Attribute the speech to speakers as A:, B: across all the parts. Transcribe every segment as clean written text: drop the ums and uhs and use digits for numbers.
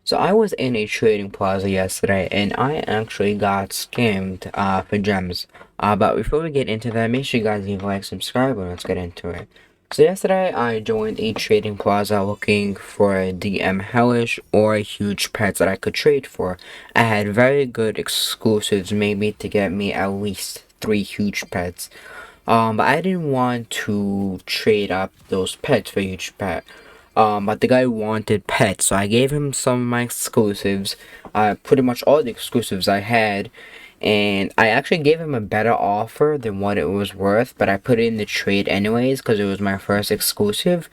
A: So I was in a trading plaza yesterday and I actually got scammed for gems. But before we get into that, make sure you guys leave a like, subscribe, and let's get into it. So yesterday I joined a trading plaza looking for a DM Hellish or huge pets that I could trade for. I had very good exclusives maybe to get me at least 3 huge pets. But I didn't want to trade up those pets for huge pet. But the guy wanted pets, so I gave him some of my exclusives, pretty much all the exclusives I had, and I actually gave him a better offer than what it was worth, but I put it in the trade anyways because it was my first exclusive.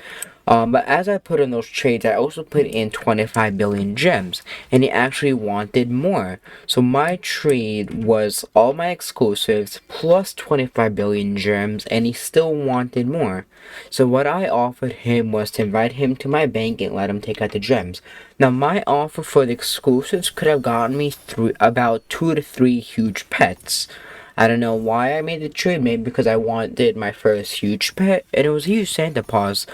A: But as I put in those trades, I also put in 25 billion gems, and he actually wanted more. So my trade was all my exclusives plus 25 billion gems, and he still wanted more. So what I offered him was to invite him to my bank and let him take out the gems. Now my offer for the exclusives could have gotten me through about 2 to 3 huge pets. I don't know why I made the trade, maybe because I wanted my first huge pet, and it was a huge Santa Paws.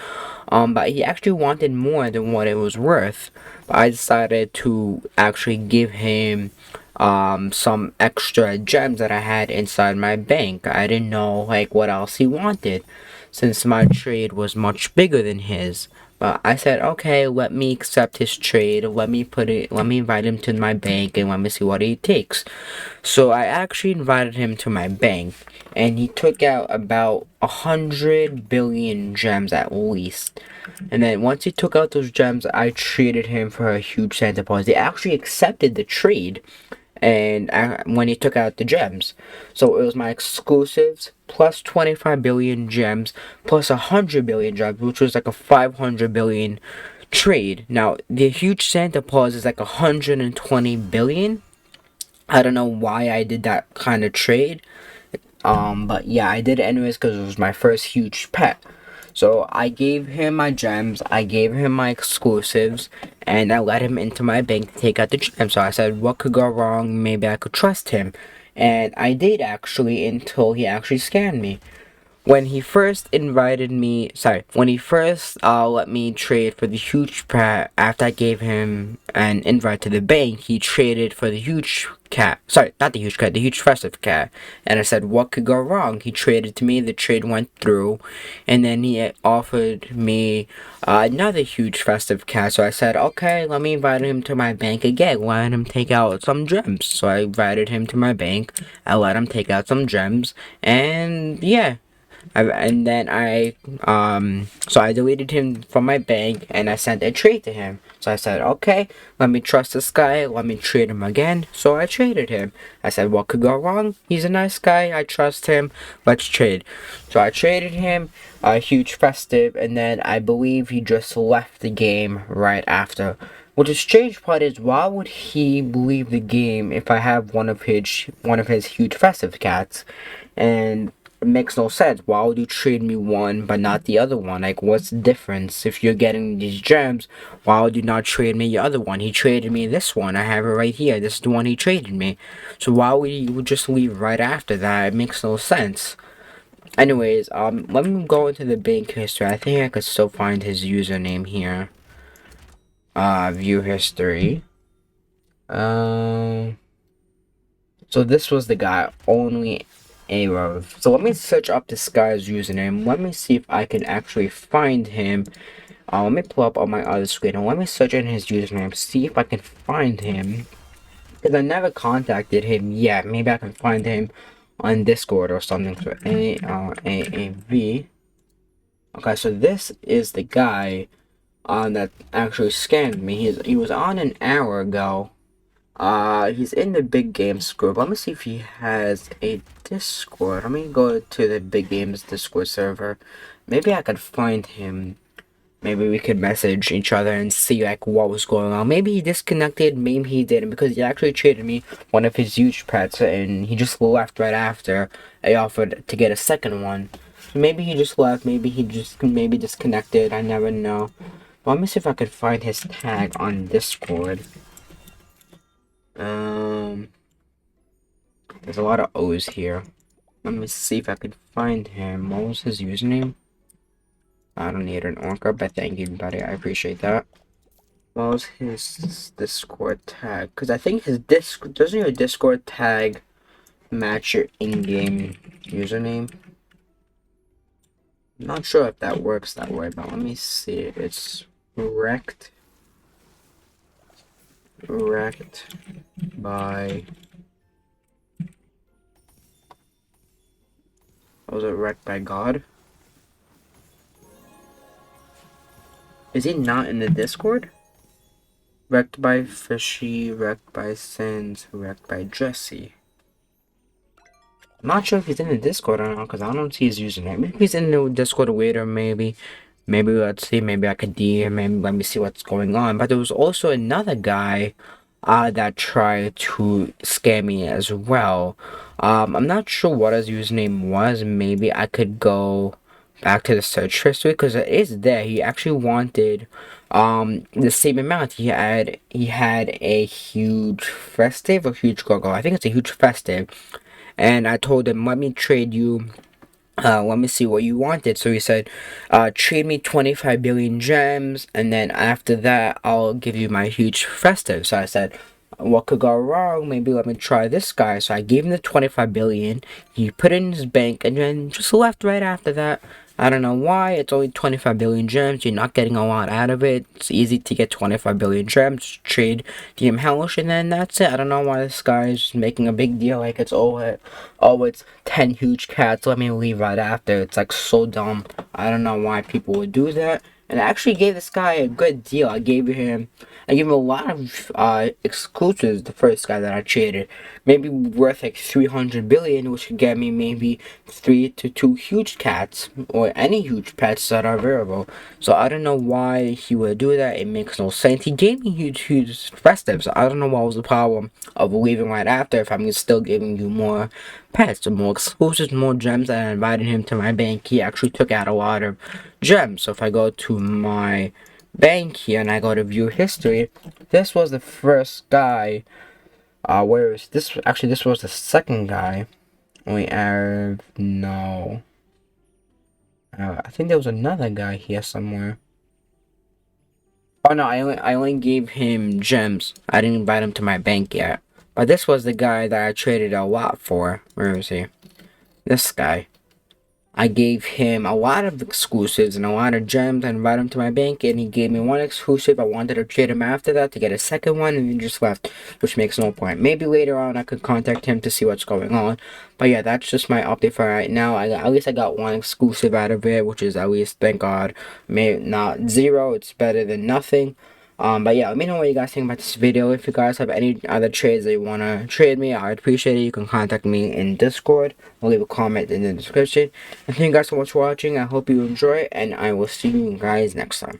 A: But he actually wanted more than what it was worth. But I decided to actually give him some extra gems that I had inside my bank. I didn't know like what else he wanted, since my trade was much bigger than his. But I said, okay, let me accept his trade. Let me invite him to my bank and let me see what he takes. So I actually invited him to my bank, and he took out about 100 billion gems at least. And then once he took out those gems, I traded him for a huge Santa Claus. They actually accepted the trade, and when he took out the gems, so it was my exclusives plus 25 billion gems plus 100 billion gems, which was like a 500 billion trade. Now the huge Santa Claus is like 120 billion. I don't know why I did that kind of trade. But yeah, I did it anyways because it was my first huge pet. So I gave him my gems, I gave him my exclusives, and I let him into my bank to take out the gems. So I said, what could go wrong? Maybe I could trust him. And I did actually until he actually scanned me. When he first when he first let me trade for the huge cat after I gave him an invite to the bank, he traded for the huge cat. Sorry, not the huge cat, the huge festive cat. And I said, what could go wrong? He traded to me, the trade went through, and then he offered me another huge festive cat. So I said, okay, let me invite him to my bank again, let him take out some gems. So I invited him to my bank, I let him take out some gems, and yeah. And then so I deleted him from my bank and I sent a trade to him. So I said, okay, let me trust this guy, let me trade him again. So I traded him. I said, what could go wrong? He's a nice guy, I trust him, let's trade. So I traded him a huge festive, and then I believe he just left the game right after. What the strange part is, why would he leave the game if I have one of his huge festive cats? And it makes no sense. Why would you trade me one but not the other one? Like, what's the difference? If you're getting these gems, why would you not trade me the other one? He traded me this one. I have it right here. This is the one he traded me. So why would you just leave right after that? It makes no sense. Anyways, let me go into the bank history. I think I could still find his username here. View history. Um, so this was the guy, only Arrow. So let me search up this guy's username. Let me see if I can actually find him. Let me pull up on my other screen and let me search in his username, see if I can find him. Because I never contacted him yet. Maybe I can find him on Discord or something. So AAV. Okay, so this is the guy that actually scammed me. He was on an hour ago. He's in the Big Games group. Let me see if he has a Discord. Let me go to the Big Games Discord server. Maybe I could find him. Maybe we could message each other and see like what was going on. Maybe he disconnected, maybe he didn't, because he actually traded me one of his huge pets and he just left right after I offered to get a second one. So maybe he just left, maybe he just disconnected, I never know. But let me see if I could find his tag on Discord. There's a lot of O's here. Let me see if I can find him. What was his username? I don't need an orca, but thank you, buddy. I appreciate that. What was his Discord tag? Because I think his doesn't your Discord tag match your in-game username? I'm not sure if that works that way, but let me see. It's wrecked by. Was it wrecked by God? Is he not in the Discord? Wrecked by Fishy, wrecked by Sins, wrecked by Jesse. I'm not sure if he's in the Discord or not, because I don't see his username. Maybe he's in the Discord later, maybe. Maybe let's see, maybe I could DM him, let me see what's going on. But there was also another guy that tried to scam me as well. I'm not sure what his username was. Maybe I could go back to the search history because it is there. He actually wanted the same amount. He had a huge festive or huge gogo. I think it's a huge festive. And I told him, let me trade you let me see what you wanted. So he said, trade me 25 billion gems, and then after that, I'll give you my huge festive. So I said, what could go wrong? Maybe let me try this guy. So I gave him the 25 billion. He put it in his bank, and then just left right after that. I don't know why. It's only 25 billion gems. You're not getting a lot out of it. It's easy to get 25 billion gems. Trade DM Hellish, and then that's it. I don't know why this guy is making a big deal like it's it's 10 huge cats. Let me leave right after. It's like so dumb. I don't know why people would do that. And I actually gave this guy a good deal. I gave him a lot of exclusives. The first guy that I traded, maybe worth like 300 billion, which could get me maybe 3 to 2 huge cats or any huge pets that are available. So I don't know why he would do that. It makes no sense. He gave me huge festives. So I don't know what was the problem of leaving right after if I'm still giving you more pets, more exclusives, more gems. And I invited him to my bank. He actually took out a lot of gems. So if I go to my bank here and I go to view history, this was the first guy. Where is this? Actually, this was the second guy. We have no. I think there was another guy here somewhere. Oh no, I only gave him gems. I didn't invite him to my bank yet. But this was the guy that I traded a lot for. Where is he? This guy. I gave him a lot of exclusives and a lot of gems and invited him to my bank, and he gave me one exclusive. I wanted to trade him after that to get a second one, and he just left, which makes no point. Maybe later on I could contact him to see what's going on. But yeah, that's just my update for right now. At least I got one exclusive out of it, which is at least, thank God, maybe not zero. It's better than nothing. But yeah, let me know what you guys think about this video. If you guys have any other trades that you want to trade me, I'd appreciate it. You can contact me in Discord. I'll leave a comment in the description. And thank you guys so much for watching. I hope you enjoy, and I will see you guys next time.